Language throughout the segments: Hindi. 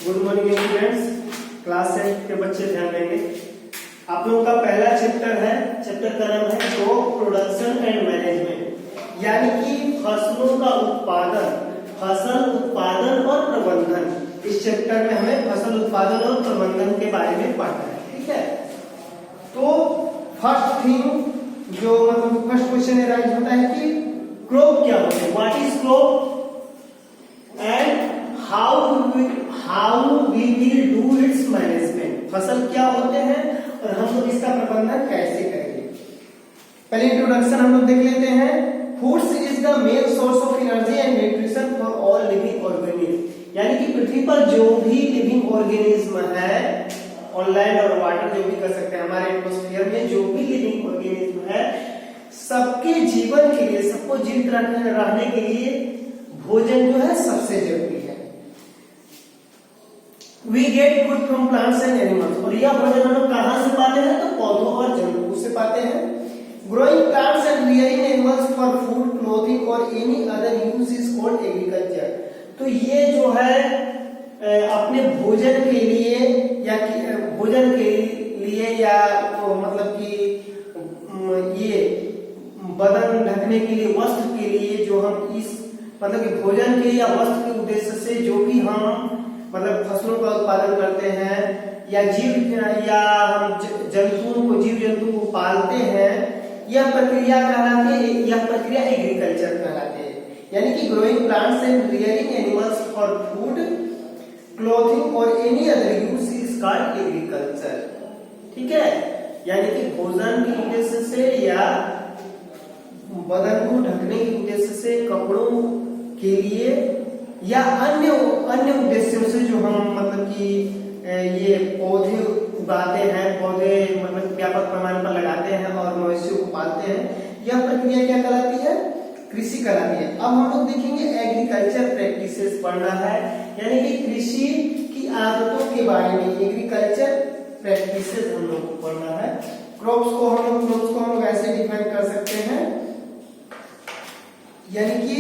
Good morning students. क्लास 8 के बच्चे ध्यान देंगे। आप लोगों का पहला चैप्टर है, चैप्टर का नाम है क्रॉप प्रोडक्शन एंड मैनेजमेंट, यानी कि फसलों का उत्पादन, फसल उत्पादन और प्रबंधन। इस चैप्टर में हमें फसल उत्पादन और प्रबंधन के बारे में पढ़ना है, ठीक है। तो फर्स्ट थिंग जो मतलब फर्स्ट क्वेश्चन राइज होता है कि क्रॉप क्या होते हैं, what is crop and how we will do its management. फसल क्या होते हैं और हम लोग इसका प्रबंधन कैसे करेंगे। पहले इंट्रोडक्शन हम लोग देख लेते हैं। Foods is the main source of energy and nutrition for all living organism, यानी कि पृथ्वी पर जो भी लिविंग ऑर्गेनिज्म है, ऑन लैंड और वाटर जो भी कर सकते हैं, हमारे एटमॉस्फेयर में जो भी लिविंग ऑर्गेनिज्म है, सबके जीवन के लिए, सबको जीवित रहने के लिए भोजन जो है सबसे जरूरी है। We get food from plants and animals, और यह भोजन हम लोग कहाँ से पाते हैं, तो पौधों और जंतुओं से पाते हैं। Growing plants and rearing animals for food, clothing or any other use is called agriculture। तो ये जो है अपने भोजन के लिए या भोजन के लिए या मतलब कि ये बदन ढकने के लिए, वस्त्र के लिए जो हम इस मतलब कि भोजन के या वस्त्र के उद्देश्य से जो भी हम मतलब फसलों का उत्पादन करते हैं या हम जंतुओं को, जीव जंतु को पालते हैं, यह प्रक्रिया कहलाती है, यह प्रक्रिया एग्रीकल्चर कहलाती है। यानी कि growing plants and rearing animals for food, clothing और any other use is called agriculture, ठीक है। यानी कि भोजन के उद्देश्य से या बदन को ढकने के उद्देश्य से, कपड़ों के लिए या अन्य उद्देश्यों से जो हम मतलब कि ये पौधे उगाते हैं, पौधे मतलब व्यापक पैमाने पर लगाते हैं और मवेशियों को पालते हैं, यह प्रक्रिया क्या कहलाती है, कृषि कहलाती है। अब हम लोग देखेंगे एग्रीकल्चर प्रैक्टिसेस पढ़ना है, यानी कि कृषि की आदतों के बारे में एग्रीकल्चर प्रैक्टिसेस हम लोग को पढ़ना है। क्रॉप्स को हम लोग ऐसे डिफाइन कर सकते हैं, यानी कि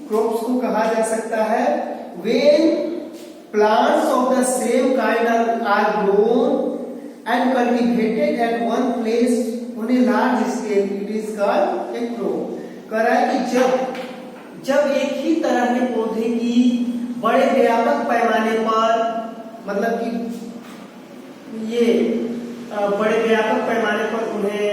क्रॉप्स को कहा जा सकता है when plants of the same kind are grown and cultivated at one place on a large scale, it is called a crop। कह रहा है कि जब एक ही तरह के पौधे की बड़े व्यापक पैमाने पर मतलब कि ये बड़े व्यापक पैमाने पर उन्हें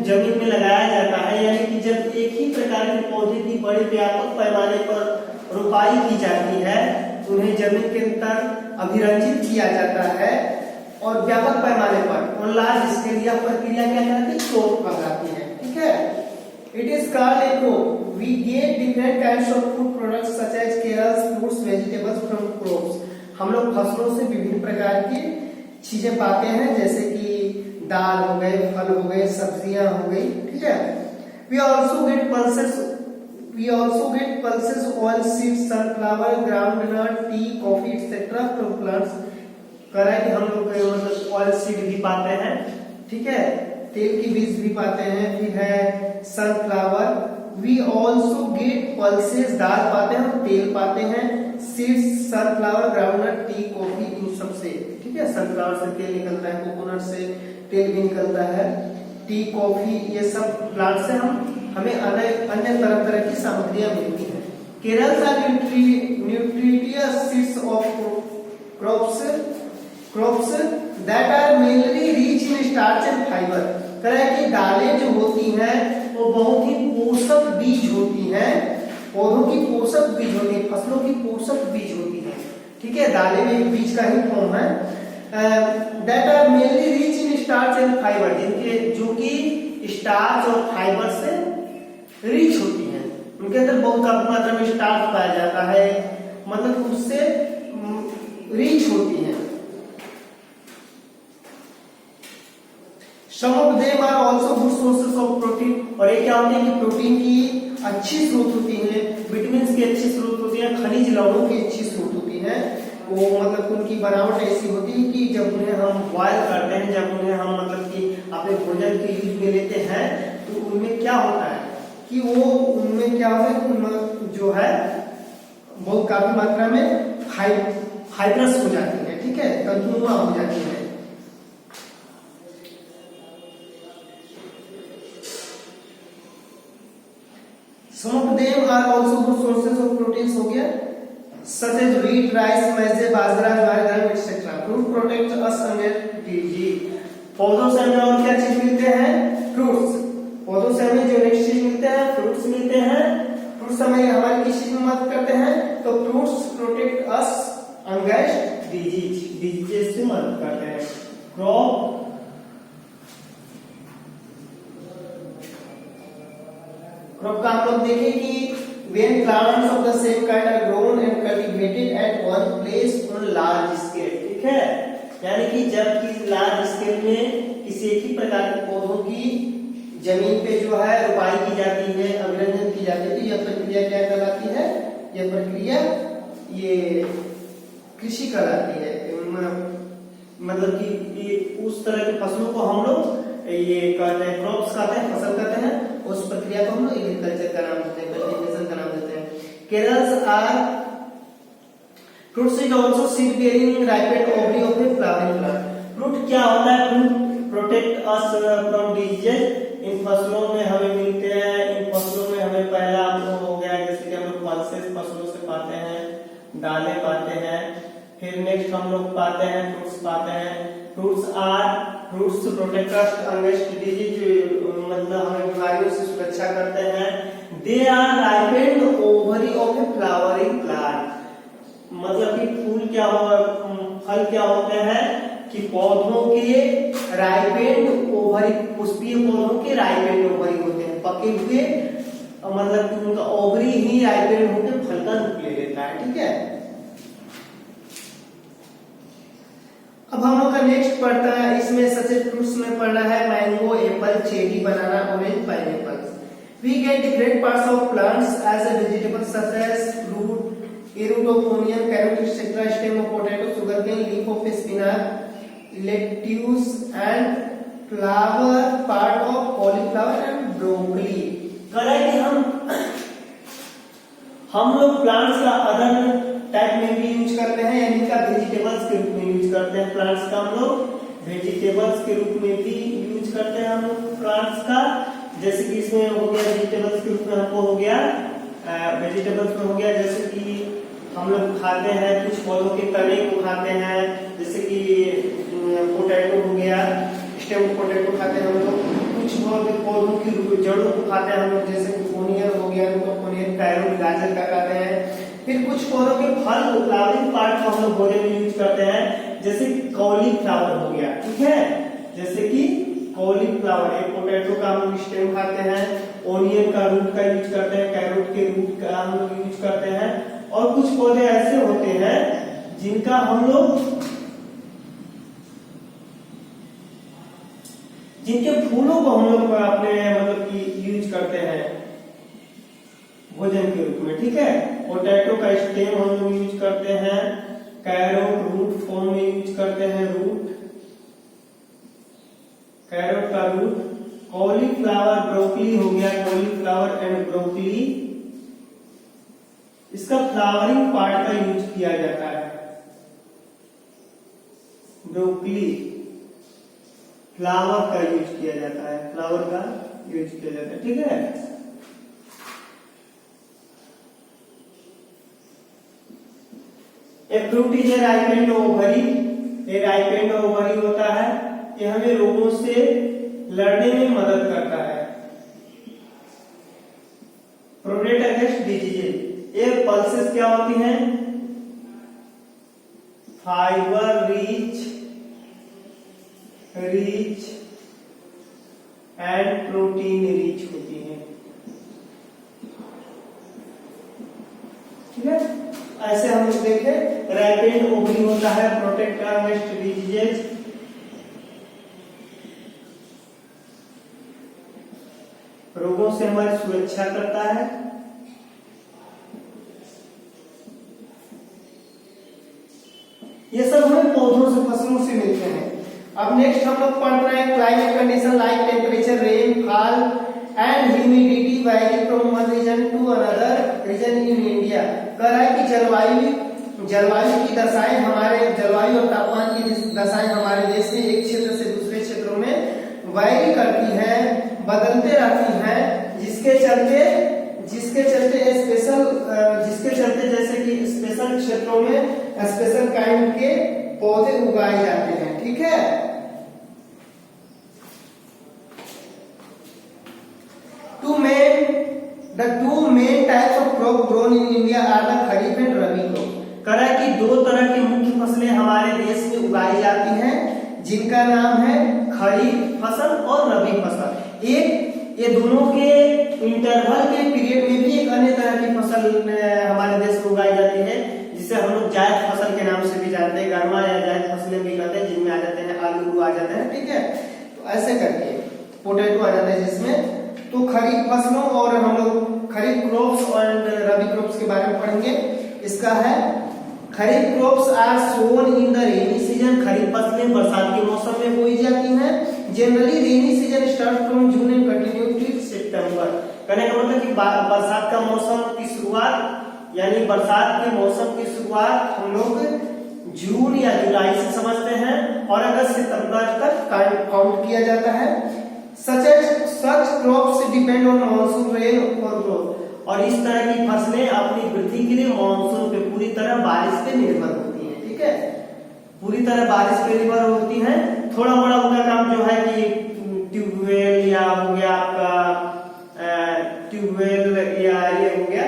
जमीन में लगाया जाता है, यानी कि जब एक ही प्रकार के पौधे की बड़े व्यापक पैमाने पर रोपाई की जाती है, उन्हें जमीन के अंदर अभिरंजित किया जाता है और व्यापक पैमाने पर ऑन लार्ज स्केल, यह प्रक्रिया क्या कहलाती है, क्रॉप कहलाती है, ठीक है। It is called a crop. We get different kinds of food products such as cereals, fruits, vegetables from crops. हम लोग फसलों से विभिन्न प्रकार की चीजें पाते हैं, जैसे कि दाल हो गए, फल हो गए, सब्जियां हो गई, ठीक है। We also get pulses, oil seeds, sunflower, groundnut, tea, coffee, etc. from plants। कह रहा है कि हम लोग मतलब ऑयल सीड भी पाते हैं, ठीक है, तेल की बीज भी पाते हैं, फिर है sunflower. We also get pulses, दाल पाते हैं, तेल पाते हैं, seeds, sunflower, groundnut, tea, coffee, इन सब से, ठीक है। सनफ्लावर से तेल निकलता है, कोकोनट से तेल भी निकलता है, टी, कॉफी, ये सब प्लांट से हमें अन्य तरह की सामग्रियां मिलती हैं। केरल का nutritious seeds of crops that are mainly rich in starch and fibre. कह रहा है कि दालें जो होती हैं वो बहुत ही पोषक बीज होती हैं, पौधों की पोषक बीज होती है, फसलों की पोषक बीज होती है, ठीक है। दालें में एक बीज का ही फॉर्म है। That are mainly rich in starch and fibre, जिनके जो कि स्टार्च और फाइबर से रिच होती हैं, उनके अंदर बहुत काफी मात्रा में स्टार्च पाया जाता है, मतलब उससे रिच होती हैं। Some of them are also good sources of protein, और ये क्या होते हैं कि प्रोटीन की अच्छी स्रोत होती है, विटामिन की अच्छी स्रोत होती है, खनिज लवणों की अच्छी स्रोत होती है। वो मतलब उनकी बनावट ऐसी होती है कि जब उन्हें हम बॉयल करते हैं, जब उन्हें हम मतलब कि अपने भोजन के यूज में लेते हैं, तो उनमें क्या होता है कि वो उनमें क्या होता है जो है बहुत काफी मात्रा में फाइब्रस हो जाती है, ठीक है, तंतुनुमा हो जाती है। Some of them are also good sources of proteins हो गया, such as wheat, rice, मैसे, बाजरा, ज्वार, गम etc. Fruit protects us against disease. पौधों से हमें और क्या चीज मिलते हैं? फ्रूट्स। पौधों से हमें जो नेक्स्ट चीज मिलते हैं, फ्रूट्स मिलते हैं। फ्रूट्स हमें हमारी किस चीज में मदद करते हैं? तो fruits protect us against disease से मदद करते हैं। क्रॉप का हम लोग देखें कि when plants of the same kind are grown and cultivated at one place on large scale, ठीक है, यानी कि जब कि लार्ज स्केल में किसी एक ही प्रकार के पौधों की जमीन पे जो है रोपाई की जाती है, अभिरंजन की जाती है, तो यह प्रक्रिया क्या कहलाती है? यह प्रक्रिया ये कृषि कहलाती है। मतलब कि उस तरह के फसलों को हम लोग ये कहते हैं, क्रॉप्स कहते हैं, फसल कहते हैं, उस प्रक्रिया को हम लोग एग्रीकल्चर का नाम देते हैं, कल्टीवेशन का नाम देते हैं। Cereals are fruits is also seed bearing ripened ovary of a flowering plant. Fruit क्या होता है? Fruit protect us from disease. इन फसलों में हमें मिलते हैं, इन फसलों में हमें पहला हो गया जैसे कि हम लोग पल्सेस फसलों से पाते हैं, दालें पाते हैं, फिर नेक्स्ट हम लोग पाते हैं फ्रूट्स पाते हैं। Fruits protect us against disease, मतलब हमें बीमारियों से सुरक्षा करते हैं। They are ripened ovary of a flowering plant, मतलब कि फूल क्या हो, फल क्या होते हैं कि पौधों के राइपेंड ओवरी, पुष्पीय पौधों के राइपेंड ओवरी होते हैं, पके हुए, मतलब कि उनका ओवरी ही राइपेंड होकर फल का रूप ले लेता है, ठीक है। अब हम लोग का नेक्स्ट पढ़ता है, इसमें सच फ्रूट्स में पढ़ना है mango, Apple, cherry, banana, orange, pineapple. We get different parts of plants as a vegetable such as root, a root of onion, carrot, etc., stem of potato, sugarcane, leaf of spinach, lettuce, and flower part of cauliflower and broccoli। करें हम लोग प्लांट्स का अदर टाइप में भी यूज करते हैं, यानी का वेजिटेबल्स के रूप में यूज करते हैं। प्लांट्स का हम लोग वेजिटेबल्स के रूप में भी यूज करते हैं हम लोग प्लांट्स का, जैसे कि इसमें हो गया वेजिटेबल्स के रूप में हमको हो गया, वेजिटेबल्स में हो गया जैसे कि हम लोग खाते हैं कुछ पौधों के तने को खाते हैं, जैसे कि पोटैटो हो गया, स्टेम पोटैटो खाते हैं हम लोग, कुछ पौधों की जड़ों को खाते हैं हम लोग, जैसे कि ओनियन हो गया, ओनियन, कैरोट, गाजर का खाते हैं। फिर कुछ पौधों के फल को, फ्लावरिंग पार्ट को हम लोग भोजन में यूज करते हैं, जैसे कॉलीफ्लावर हो गया, ठीक है, जैसे कि कॉलीफ्लावर, एक पोटैटो का हम लोग स्टेम खाते हैं, ओनियन का रूट का यूज करते हैं, कैरोट के रूट का हम लोग यूज करते हैं, और कुछ पौधे ऐसे होते हैं जिनका हम लोग, जिनके फूलों को हम लोग अपने मतलब कि यूज करते हैं भोजन के रूप में, ठीक है। पोटैटो का स्टेम हम लोग यूज करते हैं, कैरोट रूट फॉर्म में यूज करते हैं, रूट, कैरोट का रूट, कॉलीफ्लावर, ब्रोकली हो गया, कॉलीफ्लावर एंड ब्रोकली, इसका फ्लावरिंग पार्ट का यूज किया जाता है, ब्रोकली फ्लावर का यूज किया जाता है, फ्लावर का यूज किया जाता है, ठीक है। A fruit is a ripened ovary, A ripened ovary होता है, ये हमें रोगों से लड़ने में मदद करता है, प्रोटेक्ट अगेंस्ट डिजीज। ये पल्सेस क्या होती हैं? Fibre rich and protein rich होती है, ठीक है। ऐसे हम लोग देखें, राइपेंड ओवरी होता है, प्रोटेक्ट अगेंस्ट डिजीजेज, रोगों से हमारी सुरक्षा करता है, ये सब हमें पौधों से, फसलों से मिलते हैं। अब नेक्स्ट हम लोग पढ़ रहे हैं climate condition like temperature, rainfall and humidity vary from one region to another region in India. कह रहा है कि जलवायु की दशाएं हमारे जलवायु और तापमान की दशाएं हमारे देश में एक क्षेत्र से दूसरे क्षेत्रों में वैरी करती हैं, बदलते रहती हैं, जिसके चलते जैसे कि स्पेशल क्षेत्रों में स्पेशल काइंड के पौधे उगाए जाते हैं। ठीक है, The two main types of crop grown in India are the kharif and rabi crop. कह रहा है कि दो तरह की मुख्य फसलें हमारे देश में उगाई जाती हैं, जिनका नाम है खरीफ फसल और रबी फसल। ये दोनों के इंटरवल के पीरियड में भी एक अन्य तरह की फसल हमारे देश में उगाई जाती है, जिसे हम लोग जायद फसल के नाम से भी जानते हैं, गर्मा या जायद फसलें भी कहते हैं, जिनमें आ जाते हैं आलू आ जाते हैं। ठीक है, तो ऐसे करके पोटैटो आ जाता है जिसमें। तो खरीफ फसलों और हम लोग खरीफ क्रॉप्स और रबी क्रॉप्स के बारे में पढ़ेंगे। इसका है kharif crops are sown in the rainy season. Kharif फसलें बरसात के मौसम में बोई जाती हैं। Generally rainy season start from June and continue till September. कहने का मतलब कि बरसात का मौसम की शुरुआत यानी बरसात के मौसम की शुरुआत हम लोग जून या जुलाई से समझते हैं और अगस्त सितंबर तक काउंट किया जाता है। Such crops depend on monsoon rain for growth। और इस तरह की फसलें अपनी वृद्धि के लिए मानसून पे पूरी तरह बारिश पे निर्भर होती हैं। ठीक है, पूरी तरह बारिश पे निर्भर होती हैं। थोड़ा मोड़ा उनका काम जो है कि ट्यूबवेल या हो गया आपका ट्यूबवेल या ये हो गया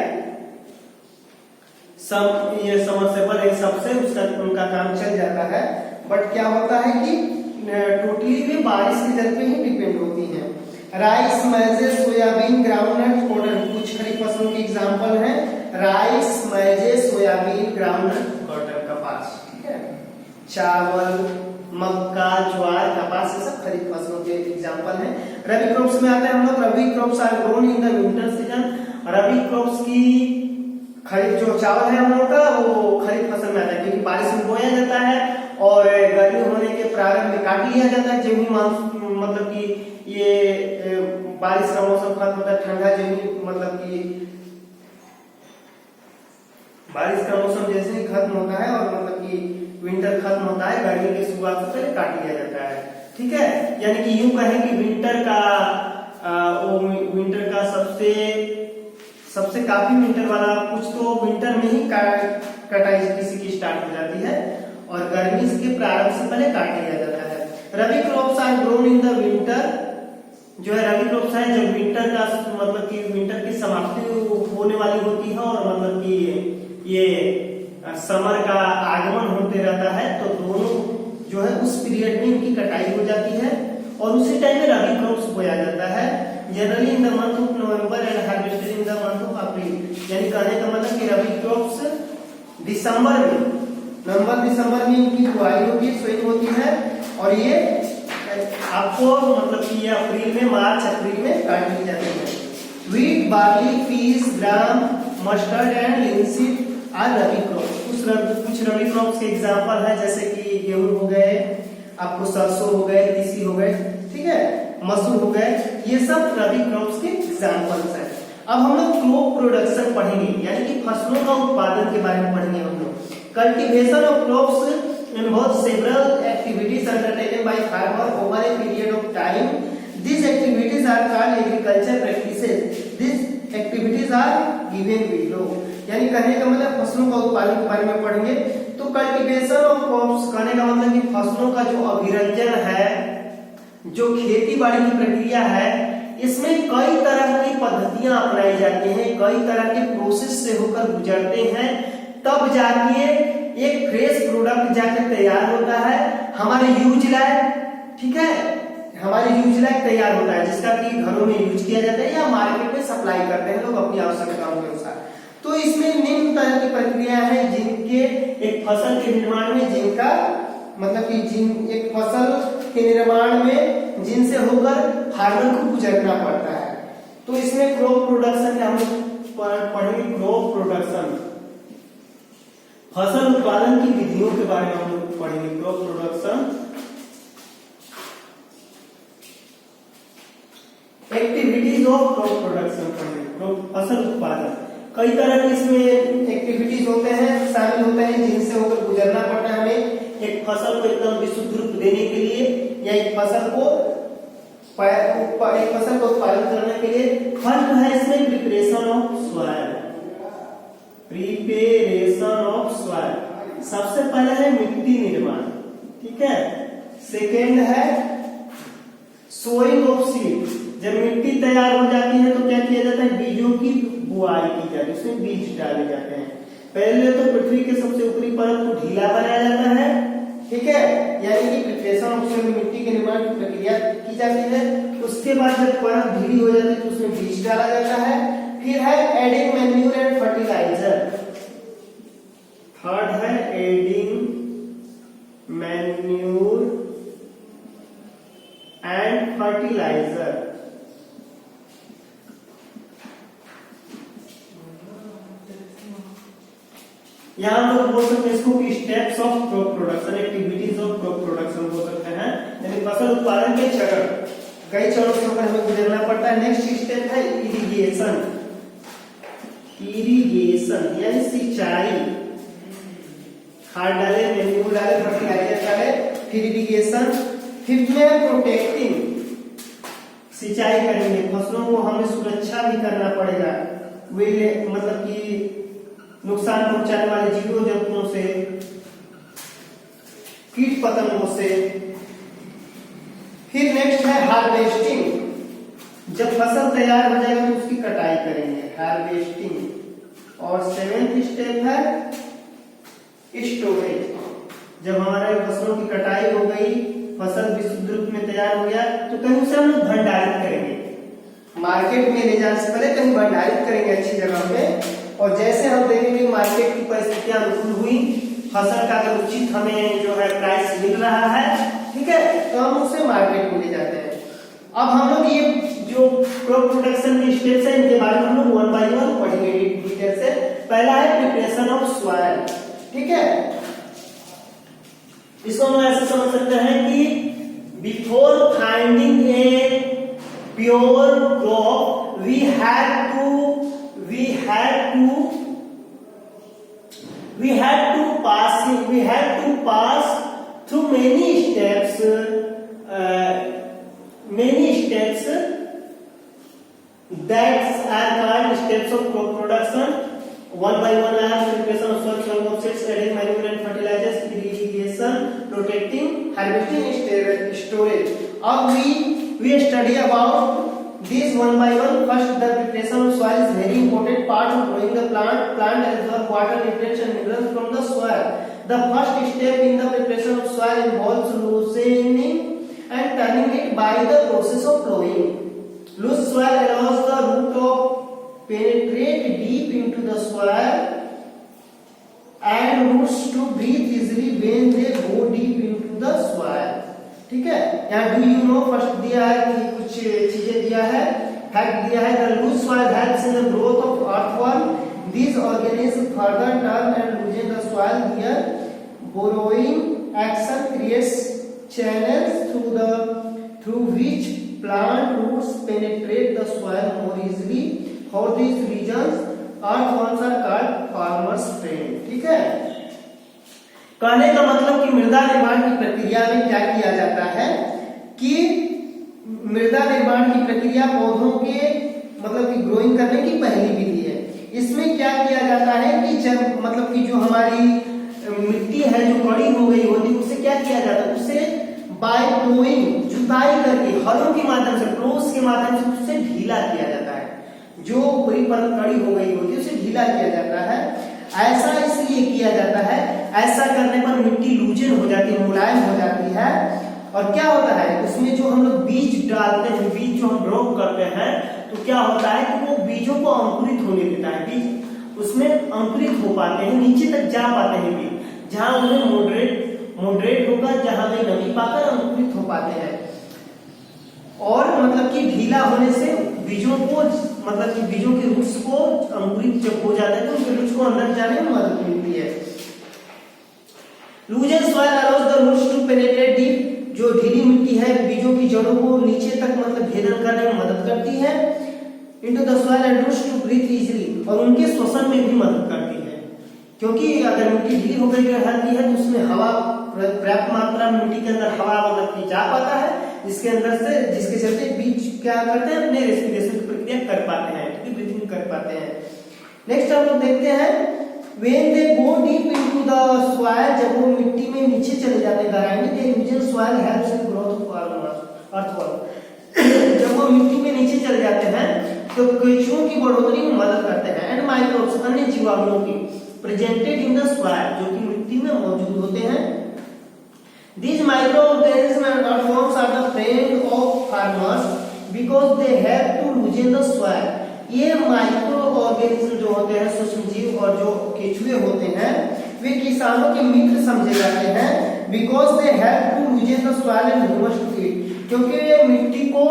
ये समरसेबल इन सबसे उनका काम चल जाता है। बट क्या होता है कि टोटली भी बारिश के जल पे ही डिपेंड होती है। Rice, maize, soybean, groundnut, cotton कुछ खरीफ फसलों के एग्जांपल हैं। Rice, maize, soybean, groundnut, cotton, कपास। ठीक है, चावल, मक्का, ज्वार, कपास ये सब खरीफ फसलों के एग्जांपल हैं। रबी क्रॉप्स में आते हैं हम लोग। Rabi crops are grown in the winter season. Rabi crops की खरीफ जो चावल है हम लोग का वो खरीफ फसल में आता है, क्योंकि बारिश में बोया जाता है और गर्मी होने के प्रारंभ में काट लिया जाता है। जब भी मतलब कि ये बारिश का मौसम खत्म होता है, ठंडा जब भी मतलब कि बारिश का मौसम जैसे ही खत्म होता है और मतलब कि विंटर खत्म होता है, गर्मी की शुरुआत से पहले काट लिया जाता है। ठीक है, यानी कि यूं कहें कि विंटर का सबसे काफी विंटर वाला कुछ तो विंटर में ही कटाई किसी की स्टार्ट हो जाती है और गर्मी के प्रारंभ से पहले काट लिया जाता है। Rabi crops are grown in the winter. जो है रबी क्रॉप्स है जब विंटर का मतलब कि विंटर की समाप्ति होने वाली होती है और मतलब कि ये समर का आगमन होते रहता है, तो दोनों जो है उस पीरियड में इनकी कटाई हो जाती है और उसी टाइम में रबी क्रॉप्स बोया जाता है। Generally in the month of November and harvested in the month of April. यानी कहने का मतलब कि रबी क्रॉप्स नवंबर दिसंबर में इनकी बुआई होती है, सोइंग होती है और ये आपको मतलब कि ये मार्च अप्रैल में काट ली जाती है। Wheat, barley, peas, gram, mustard and linseed are rabi crops. कुछ रबी क्रॉप्स के एग्जांपल है, जैसे कि गेहूं हो गए, आपको सरसों हो गए, तीसी हो गए, ठीक है, मसूर हो गए, ये सब रबी क्रॉप्स के एग्जांपल्स हैं। अब हम लोग क्रॉप प्रोडक्शन पढ़ेंगे, यानी कि फसलों का उत्पादन के बारे में पढ़ेंगे हम लोग। Cultivation of crops involves several activities undertaken by farmer over a period of time. These activities are called agriculture practices. These activities are given below. यानी कहने का मतलब फसलों का उत्पादन के बारे में पढ़ेंगे। तो कल्टीवेशन ऑफ क्रॉप्स कहने का मतलब कि फसलों का जो अभिरंजन है, जो खेती बाड़ी की प्रक्रिया है, इसमें कई तरह की पद्धतियां अपनाई जाती हैं, कई तरह के प्रोसेस से होकर गुजरते हैं, तब जाके एक फ्रेश प्रोडक्ट जाके तैयार होता है हमारे यूज लायक। ठीक है, हमारे यूज लायक तैयार होता है, जिसका कि घरों में यूज किया जाता है या मार्केट में सप्लाई करते हैं लोग अपनी आवश्यकताओं के अनुसार। तो इसमें निम्न तरह की प्रक्रिया है जिनके एक फसल के निर्माण में जिनका मतलब कि एक फसल के निर्माण में जिनसे होकर फार्मर को गुजरना पड़ता है। तो इसमें क्रॉप प्रोडक्शन हम पढ़ेंगे। क्रॉप प्रोडक्शन फसल उत्पादन की विधियों के बारे में हम लोग पढ़ेंगे। Crop production activities of crop production पढ़ेंगे। फसल उत्पादन कई तरह के इसमें एक्टिविटीज होते हैं, शामिल होते हैं, जिनसे होकर गुजरना पड़ता है हमें एक फसल को एकदम विशुद्ध रूप देने के लिए या एक फसल को उत्पादन करने के लिए। फर्स्ट है इसमें preparation of soil, preparation of soil सबसे पहले है मिट्टी निर्माण, ठीक है। सेकेंड है सोइंग ऑफ सीड, जब मिट्टी तैयार हो जाती है तो क्या किया जाता है, बीजों की बुआई की जाती है, उसमें बीज डाले जाते हैं। पहले तो पृथ्वी के सबसे ऊपरी परत को ढीला बनाया जाता है, ठीक है, यानी कि प्रिपरेशन ऑफ सॉइल, मिट्टी के निर्माण की प्रक्रिया की जाती है। उसके बाद जब परत ढीली हो जाती है तो उसमें बीज डाला जाता है। फिर है adding manure and fertiliser, third है एडिंग मैन्यूर एंड फर्टिलाइजर। यहां हम लोग बोल सकते हैं इसको कि steps of crop production, activities of crop production बोल सकते हैं, यानी फसल उत्पादन के चरण, कई चरणों से होकर हमें गुजरना पड़ता है। नेक्स्ट स्टेप है इरिगेशन, इरिगेशन यानी सिंचाई, खाद डाले, मैन्यूर डाले, फर्टिलाइजर डाले, फिर इरिगेशन। फिफ्थ में प्रोटेक्टिंग, सिंचाई करेंगे, फसलों को हमें सुरक्षा भी करना पड़ेगा, वे मतलब कि नुकसान पहुंचाने वाले जीवों जंतुओं से, कीट पतंगों से। फिर नेक्स्ट है हार्वेस्टिंग, जब फसल तैयार हो जाएगी तो उसकी कटाई करेंगे, हार्वेस्टिंग। और सेवेंथ स्टेप है स्टोरेज, जब हमारे फसलों की कटाई हो गई, फसल विशुद्ध रूप में तैयार हो गया तो कहीं उसे हम लोग भंडारित करेंगे, मार्केट में ले जाने से पहले कहीं भंडारित करेंगे अच्छी जगह पे। और जैसे हम देखेंगे मार्केट की परिस्थितियां अनुकूल हुई, फसल का अगर उचित हमें जो है प्राइस मिल रहा है, ठीक है, तो हम उसे मार्केट में ले जाते हैं। अब हम लोग ये जो क्रॉप प्रोडक्शन के स्टेप्स है इनके बारे में हम लोग वन बाय वन पढ़ेंगे डिटेल से। पहला है प्रिपरेशन ऑफ सॉइल, ठीक है, इसको हम ऐसे समझ सकते हैं कि before finding a pure crop we had to pass through many steps that are called steps of crop production. One by one I have preparation of soil, sowing of seeds, adding manure and fertilizers, irrigation, protecting, harvesting, storage. अब we study about this one by one. First, the preparation of soil is very important part of growing the plant. Plant absorb water, nutrients and minerals from the soil. The first step in the preparation of soil involves loosening and turning it by the process of plowing. Loose soil allows the root to penetrate deep into the soil and roots to breathe easily when they go deep into the soil. ठीक है, यहाँ डू यू नो फर्स्ट दिया है कि कुछ चीजें दिया है, फैक्ट दिया है। The loose soil helps in the growth of earthworm, these organisms further turn and loosen the soil. Their burrowing action creates channels through which plant roots penetrate the soil more easily. For these reasons, earthworms are called farmers' friend. ठीक है, कहने का मतलब कि मृदा निर्माण की प्रक्रिया में क्या किया जाता है कि मृदा निर्माण की प्रक्रिया पौधों के मतलब कि ग्रोइंग करने की पहली विधि है। इसमें क्या किया जाता है कि जब मतलब कि जो हमारी मिट्टी है जो कड़ी हो गई होती है उसे क्या किया जाता है, उसे बाय प्लोइंग, जुताई करके हलों के माध्यम से, प्लोस के माध्यम से उसे ढीला किया जाता है। जो पूरी परत कड़ी हो गई होती है उसे ढीला किया जाता है। ऐसा इसलिए किया जाता है, ऐसा करने पर मिट्टी लूजन हो जाती है, मुलायम हो जाती है। और क्या होता है उसमें जो हम लोग बीज डालते हैं, बीज जो हम ड्रॉप करते हैं, तो क्या होता है कि वो बीजों को अंकुरित होने देता है, बीज उसमें अंकुरित हो पाते हैं, नीचे तक जा पाते हैं बीज, जहां उन्हें मॉडरेट होगा, जहां वे नमी पाकर अंकुरित हो पाते हैं। और मतलब कि ढीला होने से बीजों को मतलब कि बीजों के रूट्स को अंकुरित जब हो जाते हैं तो उनके रूट्स को अंदर जाने में मदद मिलती है। Loosen soil allows the roots to penetrate deep, जो ढीली मिट्टी है बीजों की जड़ों को नीचे तक मतलब भेदन करने में मदद करती है। into the soil and roots to breathe easily, और उनके श्वसन में भी मदद करती है, क्योंकि अगर मिट्टी ढीली होकर के रहती है तो उसमें हवा पर्याप्त मात्रा में मिट्टी के अंदर हवा मतलब कि जा पाता है, जिसके अंदर से जिसके चलते बीज क्या करते हैं अपने रेस्पिरेशन की प्रक्रिया कर पाते हैं, ठीक है, ब्रीथिंग कर पाते हैं। नेक्स्ट हम लोग देखते हैं when they go deep into the soil, जब वो मिट्टी में नीचे चले जाते हैं गहराई में, the usual soil helps in growth of earthworm, जब वो मिट्टी में नीचे चले जाते हैं तो केंचुओं की बढ़ोतरी में मदद करते हैं, एंड माइक्रोब्स अन्य जीवाणुओं की प्रेजेंटेड इन द सॉइल, जो कि मिट्टी में मौजूद होते हैं। These microorganisms and earthworms are the friend of farmers because they help to loosen the soil. ये माइक्रो ऑर्गेनिज्म जो होते हैं, सूक्ष्म जीव और जो केंचुए होते हैं, वे किसानों के मित्र समझे जाते हैं, because they have to loosen the soil and humus to it, क्योंकि वे मिट्टी को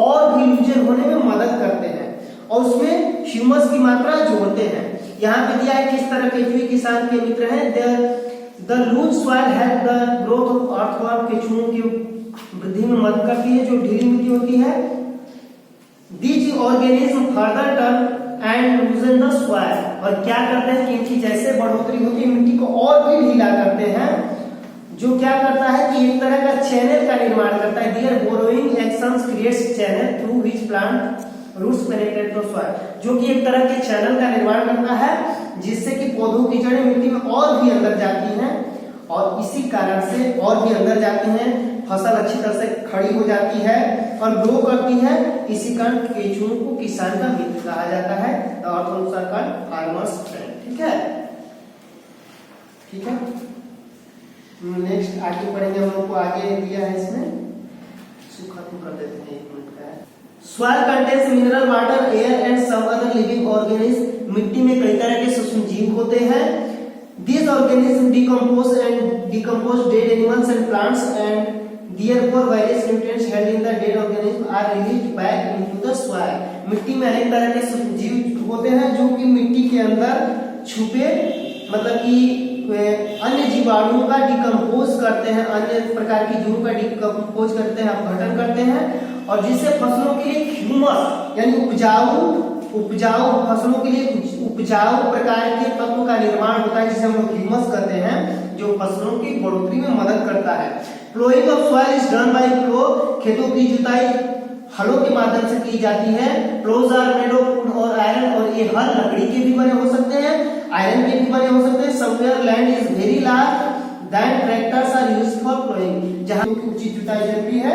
और भी लूजन होने में मदद करते हैं और उसमें ह्यूमस की मात्रा जोड़ते हैं। यहाँ पे दिया है किस तरह केंचुए किसान के मित्र हैं। The loose soil help the growth of earthworm, केंचुओं की वृद्धि में मदद करती है जो ढीली मिट्टी होती है। These organisms further turn and loosen the soil, और क्या करते हैं कि इनकी जैसे बढ़ोतरी होती है मिट्टी को और भी ढीला करते हैं, जो क्या करता है कि एक तरह का चैनल का निर्माण करता है। Their burrowing actions creates channel through which plant roots penetrate the soil, जो कि एक तरह के चैनल का निर्माण करता है जिससे कि पौधों की जड़ें मिट्टी में और भी अंदर जाती हैं और इसी कारण से और भी अंदर जाती हैं, फसल अच्छी तरह से खड़ी हो जाती है और ग्रो करती है। इसी कारण केंचुओं को किसान का मित्र कहा जाता है, फार्मर्स फ्रेंड, ठीक है, ठीक है। नेक्स्ट आगे पढ़ेंगे, हम लोग को आगे दिया है इसमें, खत्म कर देते हैं, 1 मिनट का है। Soil contains mineral water, air and some other living organisms, मिट्टी में कई तरह के सूक्ष्म जीव होते हैं। These organisms decompose dead animals and plants, and therefore various nutrients held in the dead organism are released back into the soil. मिट्टी में अनेक तरह के सूक्ष्म जीव होते हैं जो कि मिट्टी के अंदर छुपे मतलब कि अन्य जीवाणुओं का डिकम्पोज करते हैं, अन्य प्रकार की जीवों का डिकम्पोज करते हैं, अपघटन करते हैं, और जिससे फसलों के लिए ह्यूमस यानी उपजाऊ फसलों के लिए उपजाऊ प्रकार के तत्वों का निर्माण होता है, जिसे हम लोग ह्यूमस कहते हैं, जो फसलों की बढ़ोतरी में मदद करता है। Ploughing of soil is done by plough, खेतों की जुताई हलों के माध्यम से की जाती है। प्लोज आर मेड ऑफ वुड और आयरन, और ये हल लकड़ी के भी बने हो सकते हैं, आयरन के भी बने हो सकते हैं। Somewhere land is very large than tractors are used for ploughing, जहां की ऊंची जुताई जरूरी है